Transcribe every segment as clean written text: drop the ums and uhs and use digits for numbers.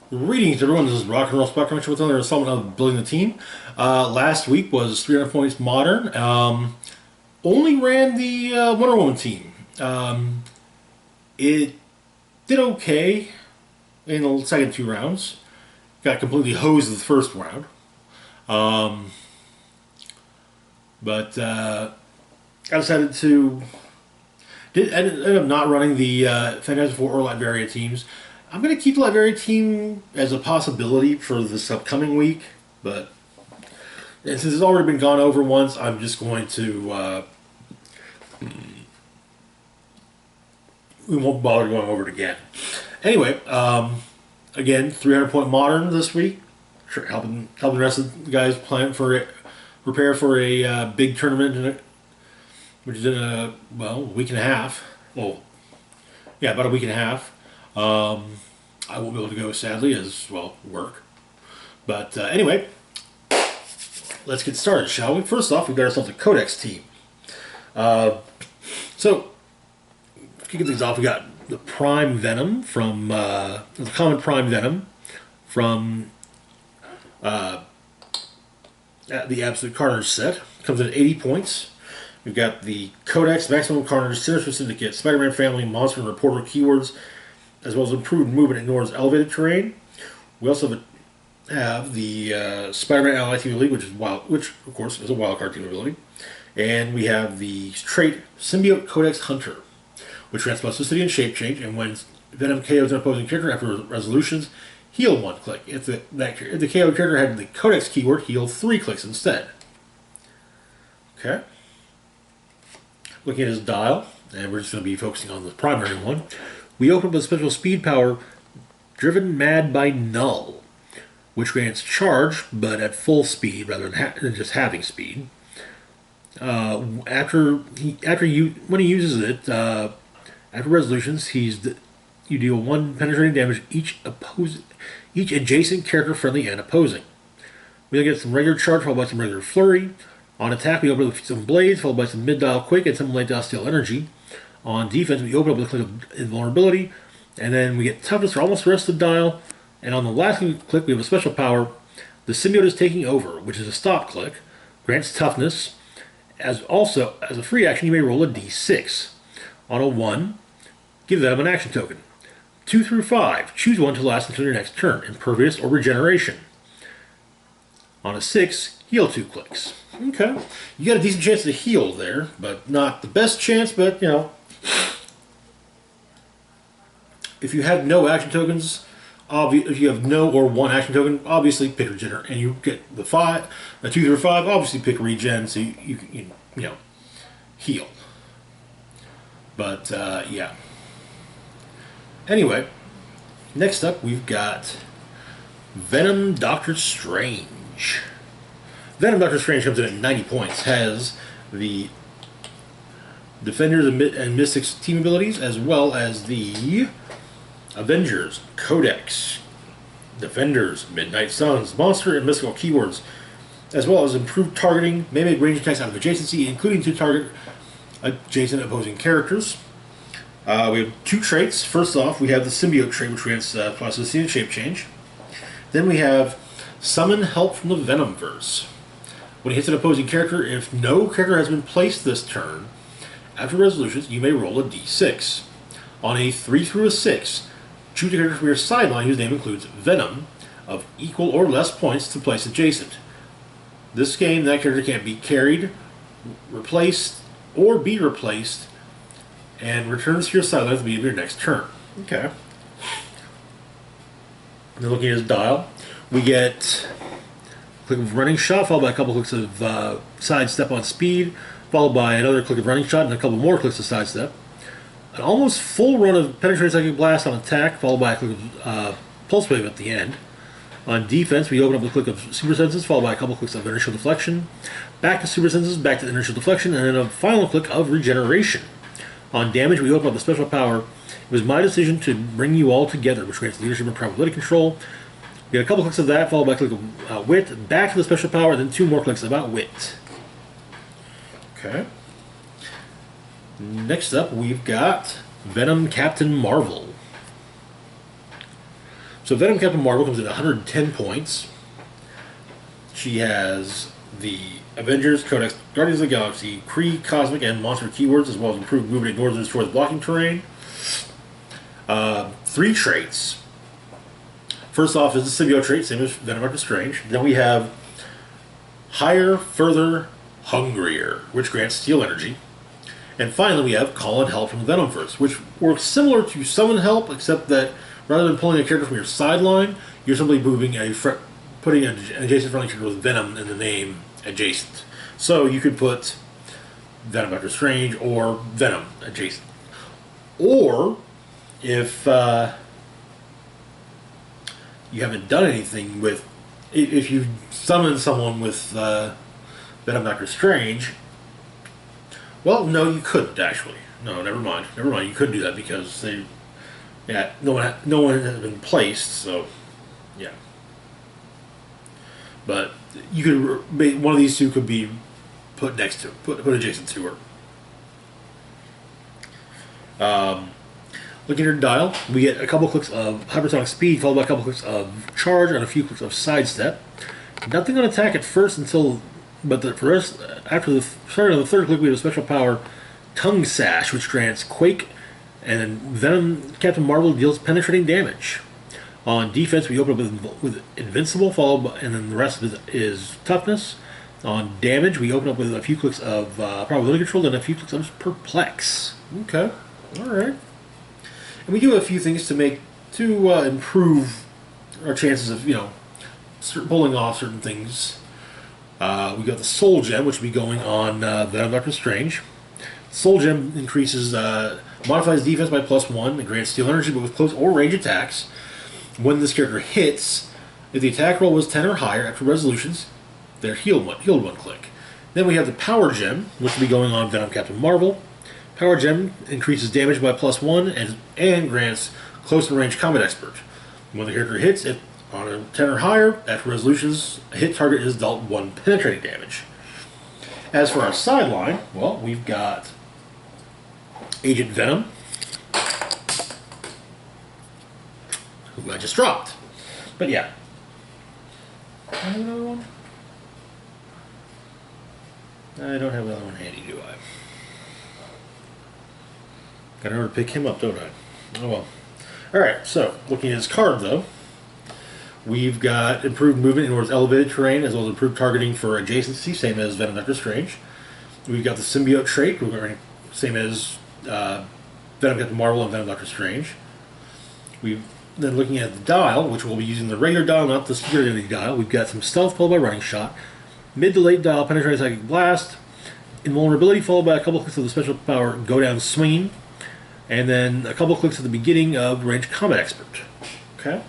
Greetings, everyone. This is Rock and Roll Spectrum with another installment of Building the Team. Last week was 300 points modern. Only ran the Wonder Woman team. It did okay in the second two rounds. Got completely hosed in the first round. But I decided to ended up not running the Fantastic Four or Latveria teams. I'm going to keep the Latveria team as a possibility for this upcoming week, but since it's already been gone over once, I'm just going to we won't bother going over it again. Anyway, again, 300-point modern this week, helping the rest of the guys prepare for a big tournament, which is in a week and a half. Well, yeah, about a week and a half. I won't be able to go, sadly, as work. But anyway, let's get started, shall we? First off, we've got ourselves a Codex team. So, kicking things off, we got the Prime Venom from the common Prime Venom from the Absolute Carnage set. Comes in at 80 points. We've got the Codex Maximum Carnage Sinister Syndicate Spider-Man Family Monster and Reporter keywords, as well as improved movement ignores elevated terrain. We also have the Spider-Man Ally Team Ability, which of course is a wildcard team ability. And we have the trait Symbiote Codex Hunter, which grants plasticity and shape change, and when Venom KOs an opposing character after resolutions, heal 1 click. If the KO character had the Codex keyword, heal 3 clicks instead. Okay. Looking at his dial, and we're just going to be focusing on the primary one. We open up with a special speed power, Driven Mad by Null, which grants charge, but at full speed rather than just having speed. When he uses it, after resolutions, you deal 1 penetrating damage each adjacent character, friendly and opposing. We then get some regular charge followed by some regular flurry. On attack, we open up with some blades followed by some mid-dial quick and some late-dial steel energy. On defense, we open up with a click of invulnerability, and then we get toughness for almost the rest of the dial. And on the last click, we have a special power. The Symbiote is taking over, which is a stop click, grants toughness. As a free action, you may roll a d6. On a 1, give them an action token. 2 through 5, choose one to last until your next turn, Impervious or Regeneration. On a 6, heal 2 clicks. Okay, you got a decent chance to heal there, but not the best chance, but you know. If you have no action tokens, if you have no or 1 action token, obviously pick Regenerate, and you get the 2 through 5, obviously pick Regen, so you heal. But yeah. Anyway, next up we've got Venom Doctor Strange. Venom Doctor Strange comes in at 90 points, has the Defenders and Mystics team abilities, as well as the Avengers, Codex, Defenders, Midnight Suns, Monster and Mystical keywords, as well as improved targeting, may make range attacks out of adjacency, including to target adjacent opposing characters. We have 2 traits. First off, we have the Symbiote trait, which grants plasticity and shape change. Then we have Summon Help from the Venomverse. When he hits an opposing character, if no character has been placed this turn, after resolutions, you may roll a d6. On a 3 through a 6, choose a character from your sideline whose name includes Venom of equal or less points to place adjacent. This game, that character can't be carried, replaced, or be replaced, and returns to your sideline at the beginning of your next turn. Okay. And then looking at his dial, we get a click of running shot, followed by a couple clicks of sidestep on speed, followed by another click of running shot and a couple more clicks of sidestep. An almost full run of penetrating psychic blast on attack, followed by a click of pulse wave at the end. On defense, we open up with a click of super senses, followed by a couple clicks of inertial deflection, back to super senses, back to inertial deflection, and then a final click of regeneration. On damage, we open up the special power. It was my decision to bring you all together, which grants leadership and probability control. We get a couple clicks of that, followed by a click of wit, back to the special power, and then 2 more clicks about wit. Okay. Next up, we've got Venom Captain Marvel. So Venom Captain Marvel comes in at 110 points. She has the Avengers, Codex, Guardians of the Galaxy, Kree, Cosmic, and Monster keywords, as well as improved movement, ignores and destroys blocking terrain. 3 traits. First off is the Symbiote trait, same as Venom Doctor Strange. Then we have Higher, Further, Hungrier, which grants Steel Energy. And finally we have Call in Help from the Venomverse, which works similar to Summon Help, except that rather than pulling a character from your sideline, you're simply moving putting an adjacent friendly character with Venom in the name adjacent. So you could put Venom Doctor Strange or Venom adjacent. Or if you haven't done anything with, if you summon someone with Venom Doctor Strange, well, no, you couldn't actually. No, never mind. Never mind. You couldn't do that because no one has been placed. So, yeah. But you could one of these two could be put next to put adjacent to her. Looking at her dial, we get a couple clicks of hypersonic speed, followed by a couple clicks of charge and a few clicks of sidestep. Nothing on attack at first after the start of the third click, we have a special power, Tongue Sash, which grants Quake, and then Venom Captain Marvel deals penetrating damage. On defense, we open up with Invincible, and then the rest of it is Toughness. On damage, we open up with a few clicks of Probability Control and a few clicks of Perplex. Okay, all right. And we do a few things to improve our chances of pulling off certain things. We got the Soul Gem, which will be going on Venom Doctor Strange. Soul Gem modifies defense by +1 and grants Steel Energy, but with close or range attacks. When this character hits, if the attack roll was 10 or higher after resolutions, they're healed one click. Then we have the Power Gem, which will be going on Venom Captain Marvel. Power Gem increases damage by +1 and grants close and range combat expert. When the character hits, if on a 10 or higher, after resolutions, a hit target is dealt 1 penetrating damage. As for our sideline, well, we've got Agent Venom, who I just dropped. But yeah. I have another one? I don't have another one handy, do I? Gotta remember to pick him up, don't I? Oh well. Alright, so, looking at his card, though, we've got improved movement towards elevated terrain, as well as improved targeting for adjacency, same as Venom Doctor Strange. We've got the Symbiote trait, same as Venom Captain Marvel and Venom Doctor Strange. Then looking at the dial, which we'll be using the regular dial, not the security dial, we've got some stealth followed by running shot, mid to late dial, penetrating psychic blast, invulnerability followed by a couple clicks of the special power, go down swinging, and then a couple clicks at the beginning of range combat expert. Okay.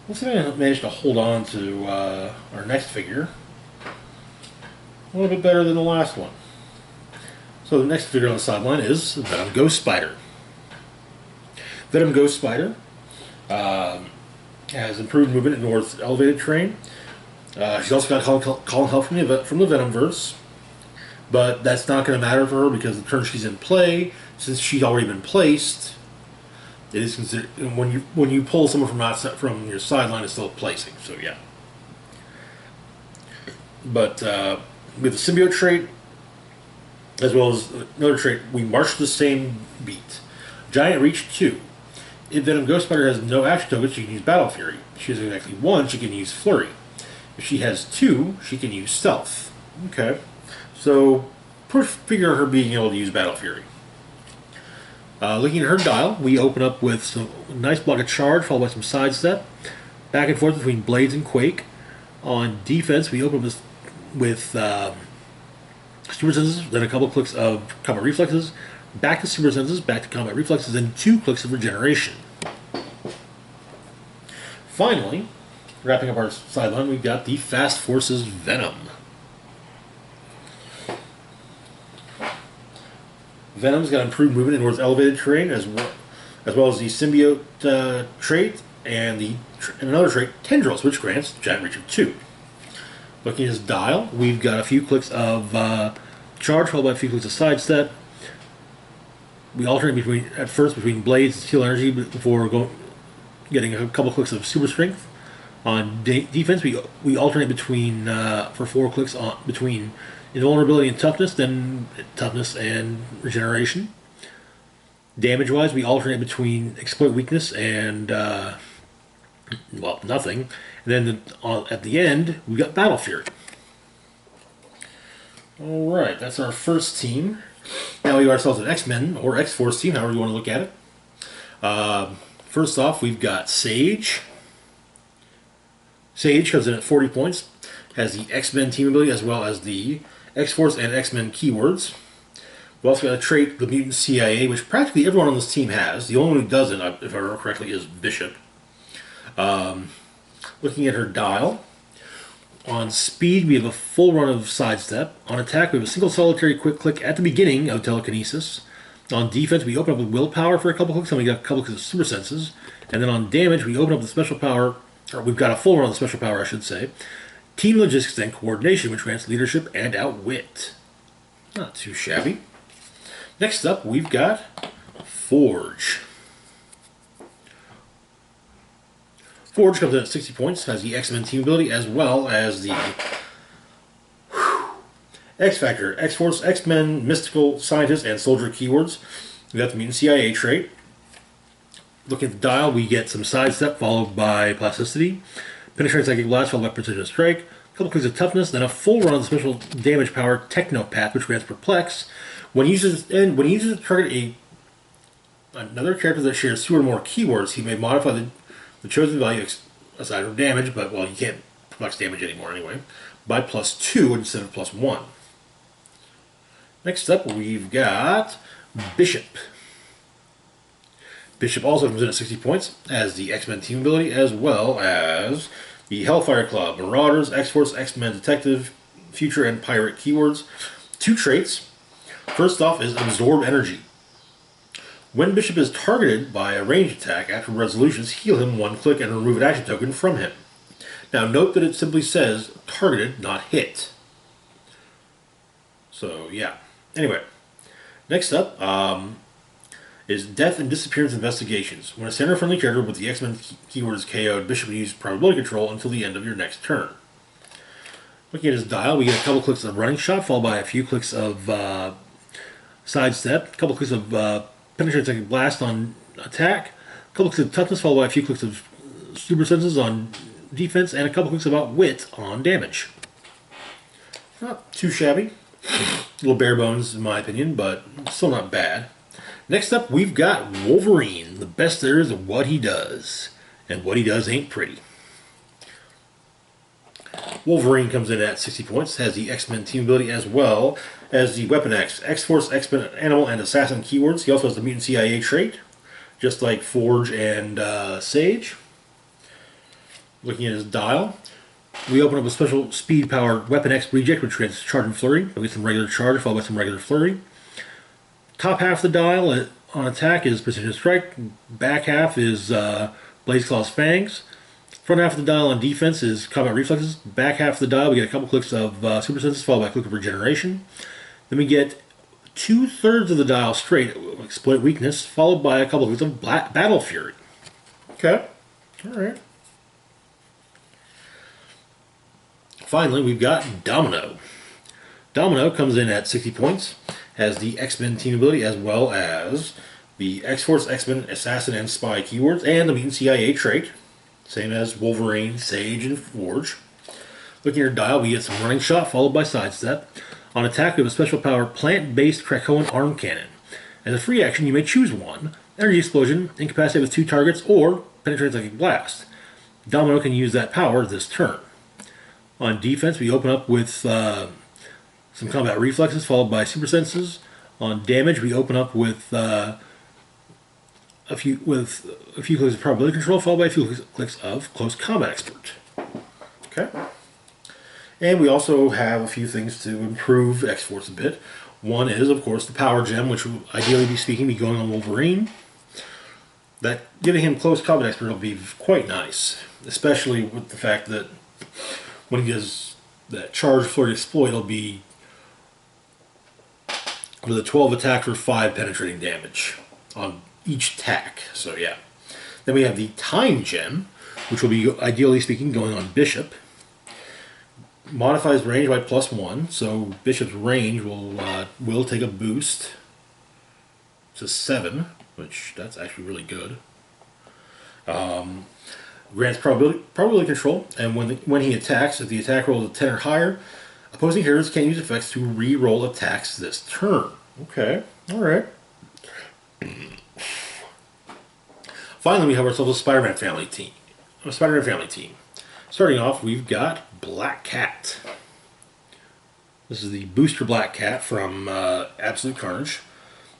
Let's see if I manage to hold on to our next figure a little bit better than the last one. So the next figure on the sideline is Venom Ghost Spider. Venom Ghost Spider has improved movement in North's elevated terrain. She's also got calling help from the Venomverse, but that's not going to matter for her because the turn she's in play, since she's already been placed, it is considered when you pull someone from your sideline, it's still placing. So yeah. But with the Symbiote trait, as well as another trait, we march the same beat. Giant Reach 2. If Venom Ghost Spider has no action tokens, she can use Battle Fury. If she has exactly 1, she can use Flurry. If she has 2, she can use Stealth. Okay. So, figure her being able to use Battle Fury. Looking at her dial, we open up with some nice block of charge, followed by some sidestep. Back and forth between Blades and Quake. On defense, we open with Super Senses, then a couple clicks of Combat Reflexes, back to Super Senses, back to Combat Reflexes, and 2 clicks of Regeneration. Finally, wrapping up our sideline, we've got the Fast Forces Venom. Venom's got improved movement towards elevated terrain, as well as the Symbiote trait and another trait, Tendrils, which grants Giant Reach of 2. Looking at his dial, we've got a few clicks of charge, followed by a few clicks of sidestep. We alternate at first between Blades and Steel Energy before getting a couple clicks of super strength. On defense, we alternate between for 4 clicks on between invulnerability and toughness, then toughness and regeneration. Damage-wise, we alternate between exploit weakness and well, nothing. And then at the end, we got Battle Fury. All right, that's our first team. Now we have ourselves an X-Men or X-Force team, however you want to look at it. First off, we've got Sage. Sage comes in at 40 points, has the X-Men team ability as well as the X-Force and X-Men keywords. We also got a trait, the Mutant CIA, which practically everyone on this team has. The only one who doesn't, if I remember correctly, is Bishop. Looking at her dial, on speed we have a full run of sidestep. On attack we have a single solitary quick click at the beginning of telekinesis. On defense we open up with willpower for a couple clicks and we got a couple clicks of super senses. And then on damage we open up the special power, or we've got a full run of the special power I should say. Team logistics and coordination, which grants leadership and outwit. Not too shabby. Next up we've got Forge. Forge comes in at 60 points, has the X-Men team ability as well as the X-Factor, X-Force, X-Men, Mystical, Scientist, and Soldier keywords. We got the Mutant CIA trait. Looking at the dial, we get some sidestep followed by plasticity, penetrating psychic blast followed by precision strike, a couple clicks of toughness, then a full run of the special damage power Technopath, which grants perplex. When he uses to target another character that shares 2 or more keywords, he may modify the chosen value aside from damage, but well, you can't perplex damage anymore anyway, by +2 instead of +1. Next up, we've got Bishop. Bishop also comes in at 60 points, as the X-Men team ability, as well as the Hellfire Club, Marauders, X-Force, X-Men Detective, Future, and Pirate keywords. 2 traits. First off is Absorb Energy. When Bishop is targeted by a ranged attack, after resolutions, heal him 1 click and remove an action token from him. Now note that it simply says targeted, not hit. So yeah. Anyway, next up is Death and Disappearance Investigations. When a center-friendly character with the X-Men keyword is KO'd, Bishop will use probability control until the end of your next turn. Looking at his dial, we get a couple clicks of Running Shot, followed by a few clicks of Sidestep, a couple clicks of Penetrating Psychic Blast on attack, a couple clicks of Toughness, followed by a few clicks of Super Senses on defense, and a couple clicks of Outwit on damage. Not too shabby. A little bare bones in my opinion, but still not bad. Next up, we've got Wolverine, the best there is of what he does. And what he does ain't pretty. Wolverine comes in at 60 points, has the X-Men team ability as well as the Weapon X, X-Force, X-Men, Animal, and Assassin keywords. He also has the Mutant CIA trait, just like Forge and Sage. Looking at his dial, we open up a special speed-powered Weapon X reject, which grants Charge and Flurry. We get some regular charge, followed by some regular flurry. Top half of the dial on attack is Precision Strike. Back half is Blaze Claw's Fangs. Front half of the dial on defense is Combat Reflexes. Back half of the dial we get a couple clicks of Super Senses, followed by a click of Regeneration. Then we get 2/3 of the dial straight, Exploit Weakness, followed by a couple clicks of Battle Fury. Okay, alright. Finally, we've got Domino. Domino comes in at 60 points, has the X-Men team ability as well as the X-Force, X-Men, Assassin, and Spy keywords, and the Mutant CIA trait, same as Wolverine, Sage, and Forge. Looking at your dial, we get some Running Shot followed by Sidestep. On attack, we have a special power Plant-Based Krakoan Arm Cannon. As a free action, you may choose one: Energy Explosion, Incapacitate with 2 targets, or Penetrate Psychic Blast. Domino can use that power this turn. On defense, we open up with some Combat Reflexes followed by Super Senses. On damage, we open up with a few clicks of Probability Control followed by a few clicks of Close Combat Expert. Okay. And we also have a few things to improve X-Force a bit. One is, of course, the Power Gem, which will ideally speaking be going on Wolverine. That giving him Close Combat Expert will be quite nice, especially with the fact that when he does that Charge, Flurry, Exploit, it'll be with a 12 attack for 5 penetrating damage on each attack. So yeah, Then we have the Time Gem, which will be, ideally speaking, going on Bishop. Modifies range by +1, so Bishop's range will take a boost to 7, which that's actually really good. Grants probability control, and when he attacks, if the attack roll is a 10 or higher, opposing heroes can use effects to re-roll attacks this turn. Okay, alright. Finally, we have ourselves a Spider-Man family team. Starting off, we've got Black Cat. This is the booster Black Cat from Absolute Carnage.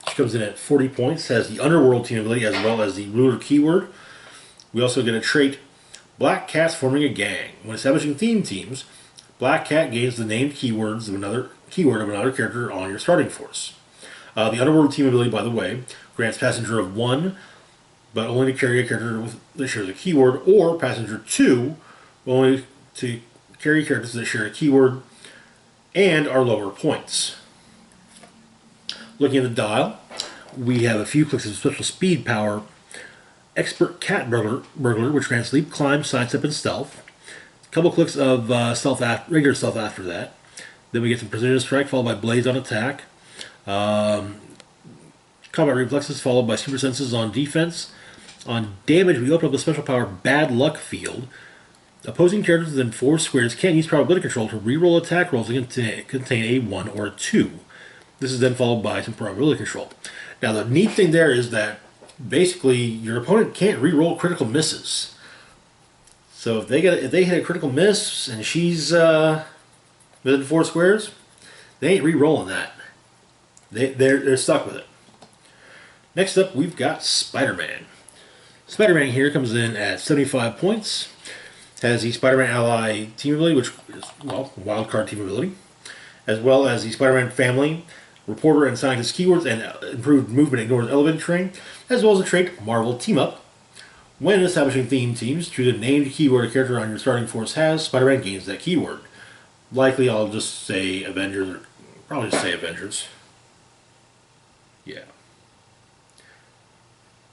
She comes in at 40 points, has the Underworld team ability as well as the Ruler keyword. We also get a trait, Black Cat's forming a gang. When establishing theme teams, Black Cat gains the named keywords of another character on your starting force. The Underworld team ability, by the way, grants passenger of 1, but only to carry a character that shares a keyword, or passenger 2, only to carry characters that share a keyword and are lower points. Looking at the dial, we have a few clicks of special speed power. Expert Cat Burglar, which grants leap, climb, sidestep, and stealth. A couple clicks of regular stealth after that. Then we get some precision strike followed by blaze on attack. Combat reflexes followed by super senses on defense. On damage, we open up the special power Bad Luck Field. Opposing characters within 4 squares can use probability control to reroll attack rolls that contain a 1 or a 2. This is then followed by some probability control. Now the neat thing there is that basically your opponent can't re-roll critical misses. So if they hit a critical miss and she's within 4 squares, they ain't re-rolling that. They're stuck with it. Next up, we've got Spider-Man. Spider-Man here comes in at 75 points. Has the Spider-Man Ally team ability, which is, well, wildcard team ability, as well as the Spider-Man family, Reporter and Scientist keywords, and improved movement ignores elevated terrain, as well as a trait Marvel Team Up. When establishing theme teams, choose a named keyword a character on your starting force has. Spider-Man gains that keyword. Likely, I'll just say Avengers, or probably just say Avengers. Yeah.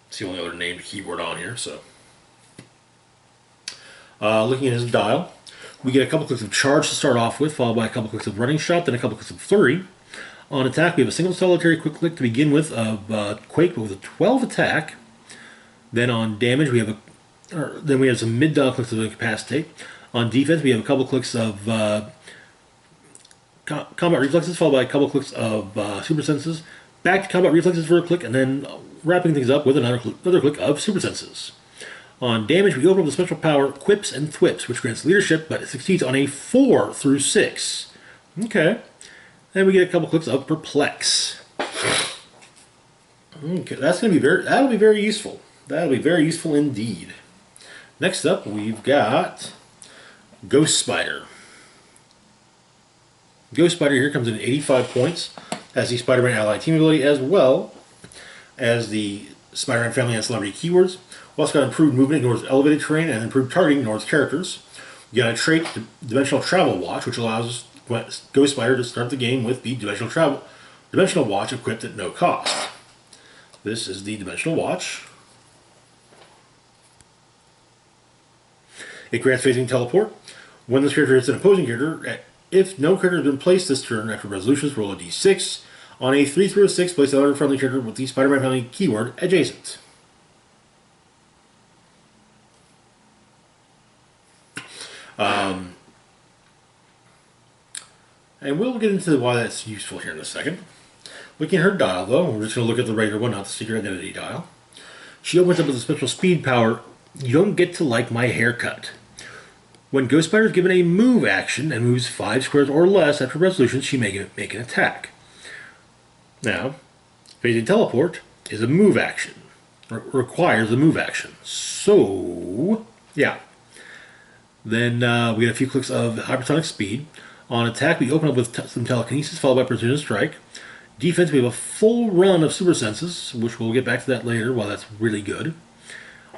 It's the only other named keyword on here, so. Looking at his dial, we get a couple clicks of charge to start off with, followed by a couple clicks of running shot, then a couple clicks of flurry. On attack, we have a single solitary quick click to begin with of Quake, but with a 12 attack. Then on damage, we have some mid dial clicks of incapacitate. On defense, we have a couple clicks of combat reflexes, followed by a couple clicks of super senses. Back to combat reflexes for a click, and then wrapping things up with another click of super senses. On damage, we open up the special power Quips and Thwips, which grants leadership, but it succeeds on a 4 through 6. Okay. Then we get a couple clicks of Perplex. Okay, that'll be very useful. That'll be very useful indeed. Next up, we've got Ghost Spider. Ghost Spider here comes in at 85 points, has the Spider-Man Ally team ability, as well as the Spider-Man family and celebrity keywords. We also got improved movement, ignores elevated terrain, and improved targeting, ignores characters. You got a trait, Dimensional Travel Watch, which allows Ghost Spider to start the game with the Dimensional Watch equipped at no cost. This is the Dimensional Watch. It grants phasing teleport. When this character hits an opposing character, if no character has been placed this turn after resolutions, roll a d6. On a 3 through a 6, place another friendly character with the Spider-Man family keyword adjacent. And we'll get into why that's useful here in a second. Looking at her dial, though, we're just going to look at the regular one, not the secret identity dial. She opens up with a special speed power, You don't get to like my haircut. When Ghost Spider is given a move action and moves 5 squares or less after resolution, she may make an attack. Now, phasing teleport is a move action. Requires a move action. So, yeah. Then we get a few clicks of hypersonic speed. On attack, we open up with some telekinesis, followed by precision strike. Defense, we have a full run of super senses, which we'll get back to that later, while that's really good.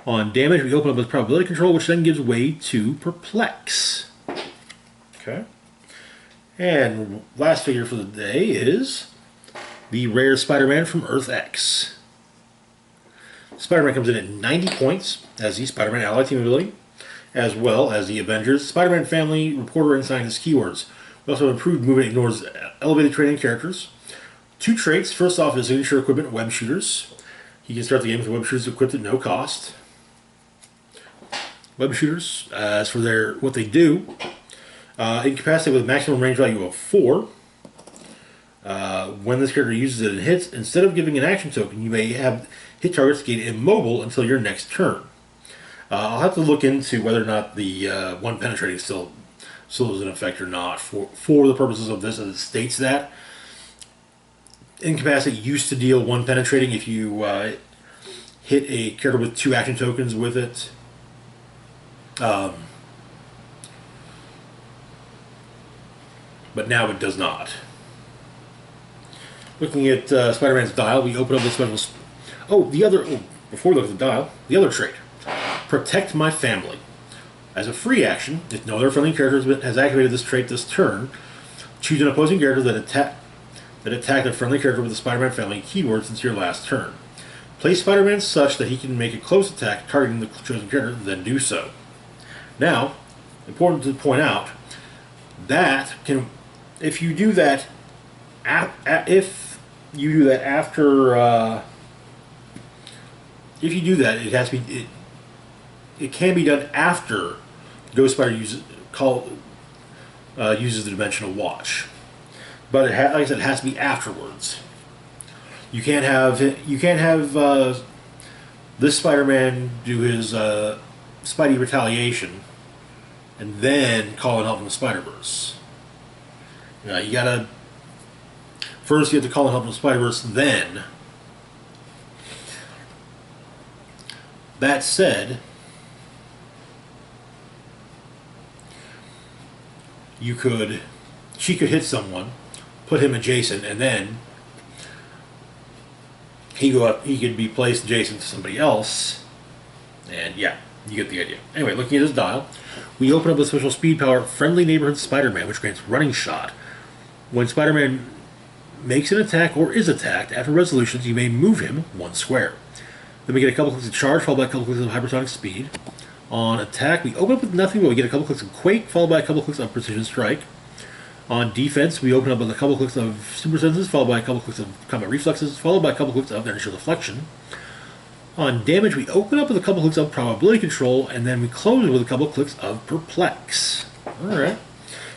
On damage, we open up with probability control, which then gives way to perplex. Okay. And last figure for the day is the rare Spider-Man from Earth X. Spider-Man comes in at 90 points as the Spider-Man Ally Team ability, as well as the Avengers, Spider-Man Family, Reporter, and Scientist keywords. We also have improved movement, ignores elevated training characters. 2 traits. First off, his signature equipment, web shooters. He can start the game with web shooters equipped at no cost. Web shooters, as for what they do, incapacitated with maximum range value of 4. When this character uses it and hits, instead of giving an action token, you may have hit targets gain immobile until your next turn. I'll have to look into whether or not the 1 penetrating still is in effect or not for the purposes of this, as it states that. Incapacitate used to deal 1 penetrating if you hit a character with 2 action tokens with it. But now it does not. Looking at Spider-Man's dial, we open up the special... before we look at the dial, the other trait. Protect my family. As a free action, if no other friendly character has activated this trait this turn, choose an opposing character that attacked a friendly character with the Spider-Man family keyword since your last turn. Place Spider-Man such that he can make a close attack targeting the chosen character, then do so. Now, important to point out, that can, if you do that after, if you do that, it has to be, it can be done after Ghost Spider uses the Dimensional Watch. But like I said, it has to be afterwards. You can't have this Spider-Man do his Spidey retaliation and then call and help from the Spider-Verse. You gotta first you have to call and help from the Spider-Verse, then. That said, she could hit someone, put him adjacent, and then he could be placed adjacent to somebody else, and yeah, you get the idea. Anyway, looking at his dial, we open up with special speed power, Friendly Neighborhood Spider-Man, which grants running shot. When Spider-Man makes an attack or is attacked, after resolutions, you may move him 1 square. Then we get a couple clicks of charge, followed by a couple clicks of hypersonic speed. On attack, we open up with nothing, but we get a couple clicks of Quake, followed by a couple clicks of Precision Strike. On defense, we open up with a couple clicks of Super Senses, followed by a couple clicks of Combat Reflexes, followed by a couple clicks of Initial Deflection. On damage, we open up with a couple clicks of Probability Control, and then we close with a couple clicks of Perplex. Alright.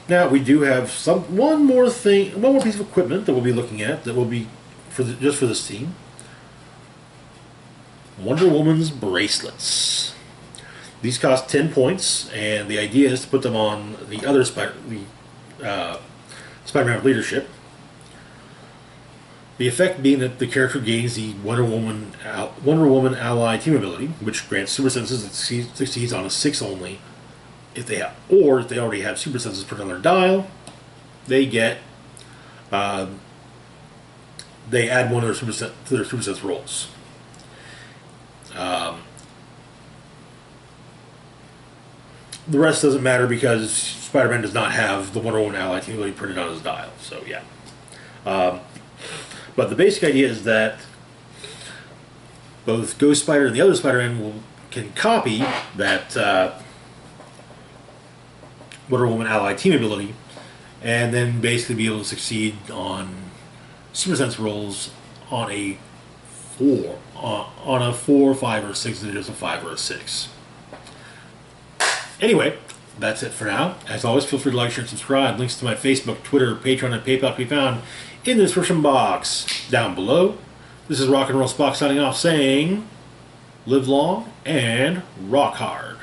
Now, we do have one more piece of equipment that we'll be looking at, that will be just for this team. Wonder Woman's bracelets. These cost 10 points, and the idea is to put them on the other Spider-Man leadership. The effect being that the character gains the Wonder Woman ally team ability, which grants super senses that succeeds on a 6 only. If they already have super senses put on their dial, they get they add one of their to their super sense rolls. The rest doesn't matter because Spider-Man does not have the Wonder Woman ally team ability printed on his dial. So yeah. But the basic idea is that both Ghost Spider and the other Spider-Man can copy that Wonder Woman ally team ability, and then basically be able to succeed on super sense rolls on a 4, 5, or 6, and just a 5 or a 6. Anyway, that's it for now. As always, feel free to like, share, and subscribe. Links to my Facebook, Twitter, Patreon, and PayPal can be found in the description box down below. This is Rock and Roll Spock signing off, saying, live long and rock hard.